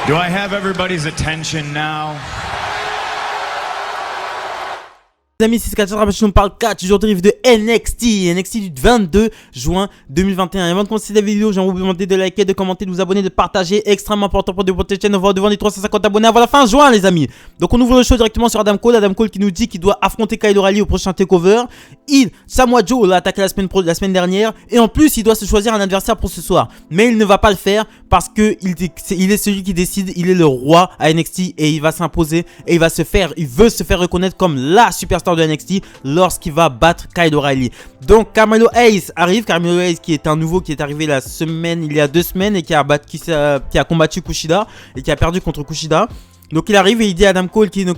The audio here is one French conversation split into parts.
Do I have everybody's attention now? Les amis, c'est Scratch, on parle 4 jours de riff de NXT du 22 juin 2021. Et avant de commencer la vidéo, j'ai envie de vous demander de liker, de commenter, de vous abonner, de partager. Extrêmement important pour développer cette chaîne. On va devant les 350 abonnés avant la fin juin, les amis. Donc on ouvre le show directement sur Adam Cole. Adam Cole qui nous dit qu'il doit affronter Kyle O'Reilly au prochain takeover. Samoa Joe l'a attaqué la semaine dernière. Et en plus, il doit se choisir un adversaire pour ce soir. Mais il ne va pas le faire parce que il est celui qui décide. Il est le roi à NXT et il va s'imposer. Et il veut se faire reconnaître comme la superstar de NXT lorsqu'il va battre Kyle O'Reilly. Donc Carmelo Hayes arrive. Carmelo Hayes qui est un nouveau qui est arrivé il y a 2 semaines et qui a combattu Kushida et qui a perdu contre Kushida. Donc il arrive et il dit à Adam Cole qu'il ne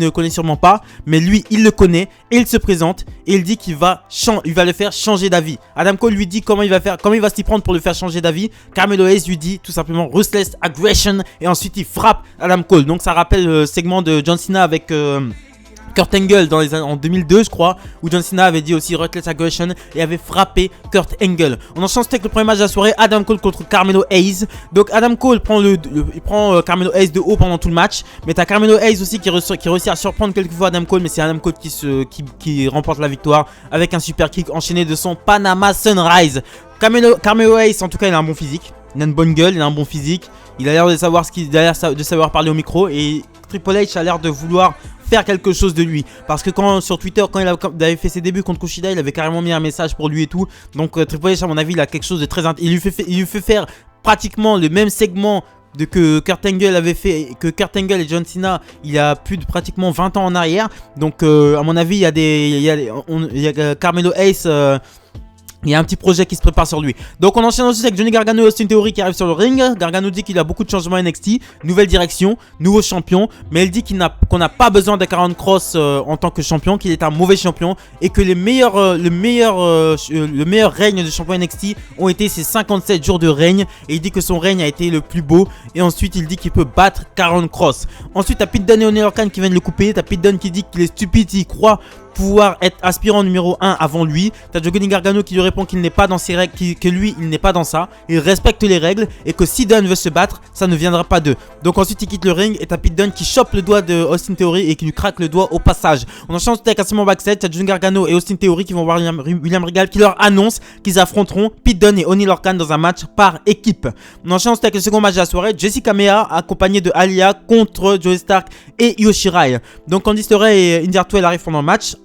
connaît sûrement pas, mais lui il le connaît et il se présente et il dit qu'il va le faire changer d'avis. Adam Cole lui dit comment il va s'y prendre pour le faire changer d'avis. Carmelo Hayes lui dit tout simplement Ruthless Aggression et ensuite il frappe Adam Cole. Donc ça rappelle le segment de John Cena avec Kurt Angle en 2002 je crois, où John Cena avait dit aussi Ruthless Aggression et avait frappé Kurt Angle. On enchaîne avec le premier match de la soirée, Adam Cole contre Carmelo Hayes. Donc Adam Cole prend Carmelo Hayes de haut pendant tout le match, mais t'as Carmelo Hayes aussi qui réussit à surprendre quelquefois Adam Cole, mais c'est Adam Cole qui remporte la victoire avec un super kick enchaîné de son Panama Sunrise. Carmelo Hayes en tout cas il a un bon physique, il a une bonne gueule, il a un bon physique, il a l'air de savoir parler au micro et Triple H a l'air de vouloir faire quelque chose de lui, parce que sur Twitter quand il avait fait ses débuts contre Kushida, il avait carrément mis un message pour lui et tout. Donc Triple H à mon avis il a quelque chose de très il lui fait faire pratiquement le même segment que Kurt Angle avait fait, que Kurt Angle et John Cena il y a plus de pratiquement 20 ans en arrière. Donc à mon avis il y a Carmelo Hayes, il y a un petit projet qui se prépare sur lui. Donc on enchaîne ensuite avec Johnny Gargano et Austin Theory qui arrivent sur le ring. Gargano dit qu'il a beaucoup de changements à NXT, nouvelle direction, nouveau champion, mais il dit qu'on n'a pas besoin de Karrion Kross en tant que champion, qu'il est un mauvais champion et que le meilleur règne de champion NXT ont été ses 57 jours de règne, et il dit que son règne a été le plus beau. Et ensuite il dit qu'il peut battre Karrion Kross. Ensuite t'as Pete Dunne et Oney Lorcan qui viennent le couper. T'as Pete Dunne qui dit qu'il est stupide, il croit pouvoir être aspirant numéro 1 avant lui. T'as Johnny Gargano qui lui répond qu'il n'est pas dans ses règles, que lui il n'est pas dans ça, il respecte les règles et que si Dunne veut se battre, ça ne viendra pas d'eux. Donc ensuite il quitte le ring et t'as Pete Dunne qui chope le doigt de Austin Theory et qui lui craque le doigt au passage. On enchaîne avec un segment backstage, t'as Johnny Gargano et Austin Theory qui vont voir William Regal qui leur annonce qu'ils affronteront Pete Dunne et Oney Lorcan dans un match par équipe. On enchaîne avec le second match de la soirée, Jessica Mea accompagnée de Aliyah contre Zoey Stark et Io Shirai. Donc Candice LeRae et Indy Hartwell arrivent pendant le match.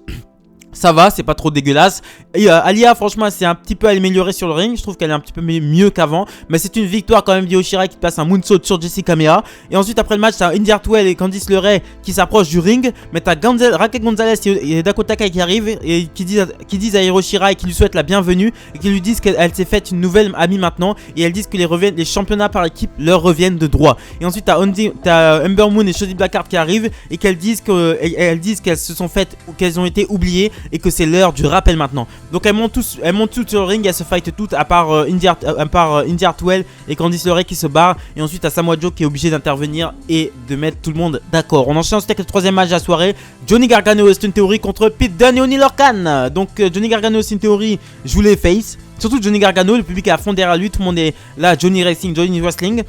Ça va, c'est pas trop dégueulasse. Et Aliyah, franchement, c'est un petit peu améliorée sur le ring. Je trouve qu'elle est un petit peu mieux qu'avant. Mais c'est une victoire quand même d'Io Shirai qui passe un moonsault sur Jessica Mea. Et ensuite, après le match, t'as Indy Hartwell et Candice LeRae qui s'approchent du ring. Mais t'as Raquel Gonzalez et Dakota Kai qui arrivent et qui disent à Io Shirai qui lui souhaitent la bienvenue et qui lui disent qu'elle s'est faite une nouvelle amie maintenant. Et elles disent que les championnats par équipe leur reviennent de droit. Et ensuite, t'as Ember Moon et Shotzi Blackheart qui arrivent et qu'elles disent qu'elles se sont faites, qu'elles ont été oubliées et que c'est l'heure du rappel maintenant. Donc elles montent toutes sur le ring, elles se fightent toutes à part Indy Hartwell et Candice LeRae qui se barrent. Et ensuite à Samoa Joe qui est obligé d'intervenir et de mettre tout le monde d'accord. On enchaîne ensuite avec le troisième match de la soirée, Johnny Gargano et Austin Theory contre Pete Dunne et Oney Lorcan. Donc Johnny Gargano et Austin Theory jouent les face, surtout Johnny Gargano, le public est à fond derrière lui, tout le monde est là, Johnny Wrestling.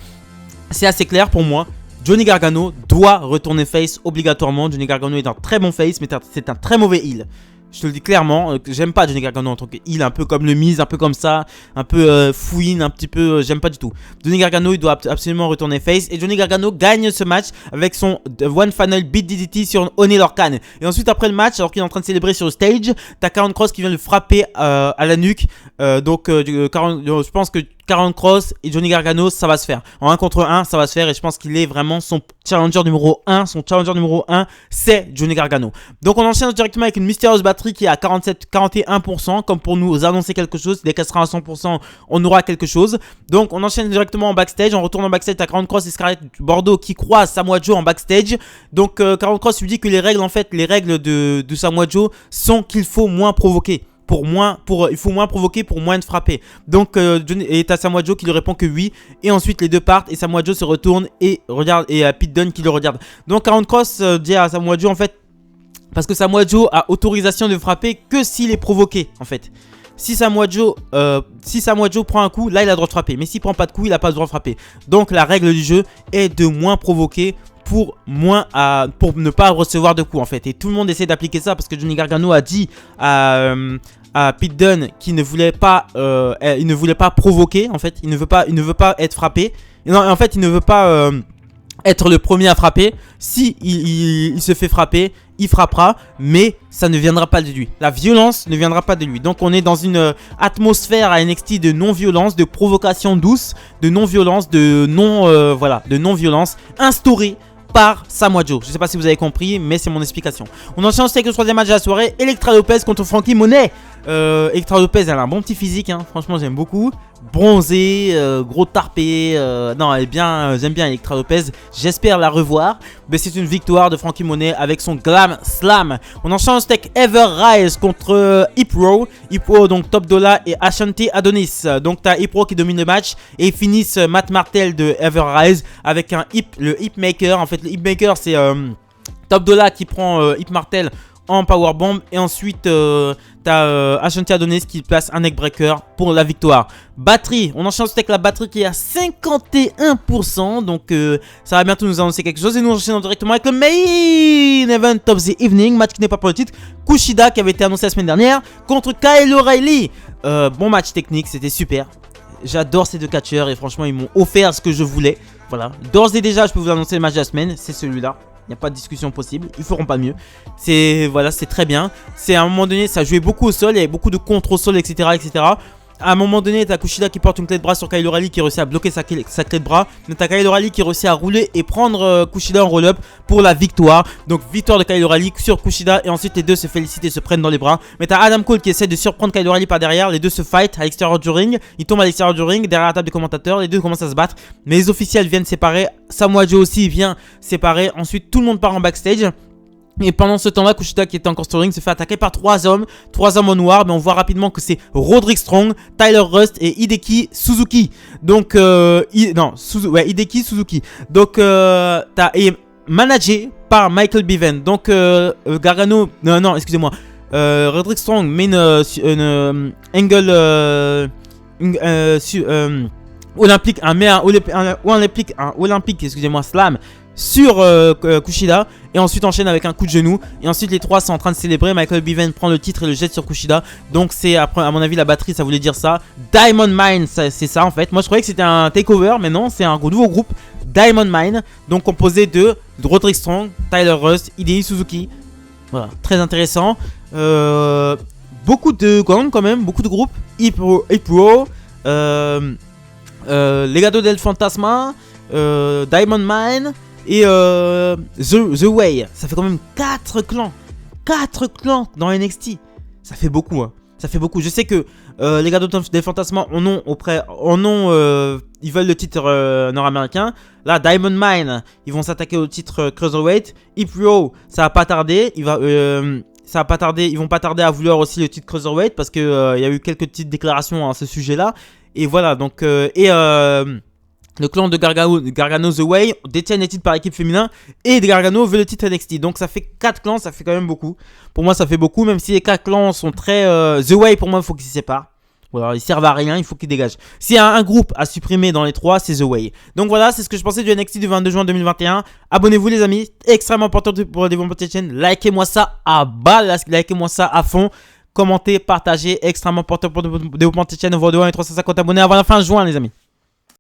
C'est assez clair pour moi. Johnny Gargano doit retourner face obligatoirement. Johnny Gargano est un très bon face, mais c'est un très mauvais heel. Je te le dis clairement, j'aime pas Johnny Gargano en tant que heel, un peu comme le Miz, un peu comme ça, un peu fouine, un petit peu, j'aime pas du tout. Johnny Gargano il doit absolument retourner face et Johnny Gargano gagne ce match avec son One Final Beat DDT sur Oney Lorcan. Et ensuite après le match, alors qu'il est en train de célébrer sur le stage, t'as Karrion Kross qui vient le frapper à la nuque. Je pense que Karrion Kross et Johnny Gargano ça va se faire en 1 contre 1, ça va se faire et je pense qu'il est vraiment son challenger numéro 1. Son challenger numéro 1 c'est Johnny Gargano. Donc on enchaîne directement avec une mystérieuse batterie qui est à 41%, comme pour nous annoncer quelque chose. Dès qu'elle sera à 100% on aura quelque chose. Donc on enchaîne directement en backstage, on retourne en backstage à Karrion Kross et Scarlett Bordeaux qui croisent Samoa Joe en backstage. Donc Karrion Kross lui dit que les règles de Samoa Joe sont qu'il faut moins provoquer. Il faut moins provoquer pour moins de frapper. Donc et t'as Samoa Joe qui lui répond que oui. Et ensuite les deux partent et Samoa Joe se retourne et regarde, et Pete Dunne qui le regarde. Donc Karrion Kross dit à Samoa Joe en fait Parce que Samoa Joe a autorisation de frapper que s'il est provoqué en fait. Si Samoa Joe prend un coup, là il a le droit de frapper. Mais s'il prend pas de coup, il a pas le droit de frapper. Donc la règle du jeu est de moins provoquer pour ne pas recevoir de coups en fait. Et tout le monde essaie d'appliquer ça parce que Johnny Gargano a dit à Pete Dunne qu'il ne voulait pas provoquer en fait. Il ne veut pas être frappé. Non, en fait il ne veut pas être le premier à frapper. Si il se fait frapper, il frappera, mais ça ne viendra pas de lui. La violence ne viendra pas de lui. Donc on est dans une atmosphère à NXT de non-violence, de provocation douce, de non-violence, de non-violence instaurée par Samoa Joe. Je sais pas si vous avez compris, mais c'est mon explication. On enchaîne avec le troisième match de la soirée, Elektra Lopez contre Frankie Monet. Elektra Lopez, elle a un bon petit physique, hein. Franchement j'aime beaucoup. Bronzé, gros tarpé, non elle est bien, j'aime bien Elektra Lopez. J'espère la revoir. Mais c'est une victoire de Frankie Monet avec son Glam Slam. On enchaîne avec Ever Rise contre Hip Row. Hip Row donc Top Dollar et Ashanti Adonis. Donc t'as Hip Row qui domine le match et ils finissent Matt Martel de Ever Rise avec le Hip Maker. En fait le Hip Maker c'est Top Dollar qui prend Hip Martel en powerbomb et ensuite t'as Ashanti Adonis qui place un neckbreaker pour la victoire. Batterie, on enchaîne avec la batterie qui est à 51%, donc ça va bientôt nous annoncer quelque chose. Et nous enchaînons directement avec le main event of the evening, match qui n'est pas pour le titre, Kushida qui avait été annoncé la semaine dernière contre Kyle O'Reilly. Bon match technique, c'était super. J'adore ces deux catcheurs et franchement ils m'ont offert ce que je voulais. Voilà, d'ores et déjà je peux vous annoncer le match de la semaine, c'est celui-là. Il n'y a pas de discussion possible, ils feront pas mieux. C'est très bien. C'est à un moment donné, ça jouait beaucoup au sol, il y avait beaucoup de contre au sol, etc. etc. À un moment donné, t'as Kushida qui porte une clé de bras sur Kyle O'Reilly qui réussit à bloquer sa clé de bras. Mais t'as Kyle O'Reilly qui réussit à rouler et prendre Kushida en roll-up pour la victoire. Donc victoire de Kyle O'Reilly sur Kushida. Et ensuite les deux se félicitent et se prennent dans les bras. Mais t'as Adam Cole qui essaie de surprendre Kyle O'Reilly par derrière. Les deux se fight à l'extérieur du ring. Ils tombent à l'extérieur du ring, derrière la table des commentateurs. Les deux commencent à se battre. Mais les officiels viennent séparer. Samoa Joe aussi vient séparer. Ensuite tout le monde part en backstage. Et pendant ce temps-là, Kushida qui était encore sur le ring se fait attaquer par 3 hommes en noir. Mais on voit rapidement que c'est Roderick Strong, Tyler Rust et Hideki Suzuki. Donc, Hideki Suzuki. Donc, et managé par Michael Bevan. Donc, Gargano, excusez-moi. Roderick Strong met une angle olympique, un olympique, excusez-moi, slam sur Kushida et ensuite enchaîne avec un coup de genou et ensuite les trois sont en train de célébrer. Michael Bevan prend le titre et le jette sur Kushida. Donc c'est, après à mon avis la batterie ça voulait dire ça. Diamond Mine c'est ça en fait. Moi je croyais que c'était un takeover mais non, c'est un nouveau groupe Diamond Mine, donc composé de Roderick Strong, Tyler Rust, Hideki Suzuki. Voilà, très intéressant. Beaucoup de gangs quand même, beaucoup de groupes. Hip Row, Legado del Fantasma, Diamond Mine et The Way. Ça fait quand même 4 clans. 4 clans dans NXT. Ça fait beaucoup, hein. Ça fait beaucoup. Je sais que Legado del Fantasma ils veulent le titre nord-américain. Là, Diamond Mine, ils vont s'attaquer au titre Cruiserweight. Hip Row, ça va pas tarder. Ils vont pas tarder à vouloir aussi le titre Cruiserweight parce que il y a eu quelques petites déclarations à ce sujet-là. Et voilà, donc le clan de Gargano The Way détient les titres par équipe féminin et Gargano veut le titre NXT. Donc ça fait 4 clans, ça fait quand même beaucoup. Pour moi ça fait beaucoup, même si les 4 clans sont très... The Way pour moi il faut qu'ils se séparent. Voilà, ils servent à rien, il faut qu'ils dégagent. S'il y a un groupe à supprimer dans les 3, c'est The Way. Donc voilà, c'est ce que je pensais du NXT du 22 juin 2021. Abonnez-vous les amis, extrêmement important pour le développement de cette chaîne. Likez-moi ça à bas, likez-moi ça à fond. Commentez, partagez, extrêmement important pour le développement de cette chaîne. On va devoir les 350 abonnés avant la fin juin les amis.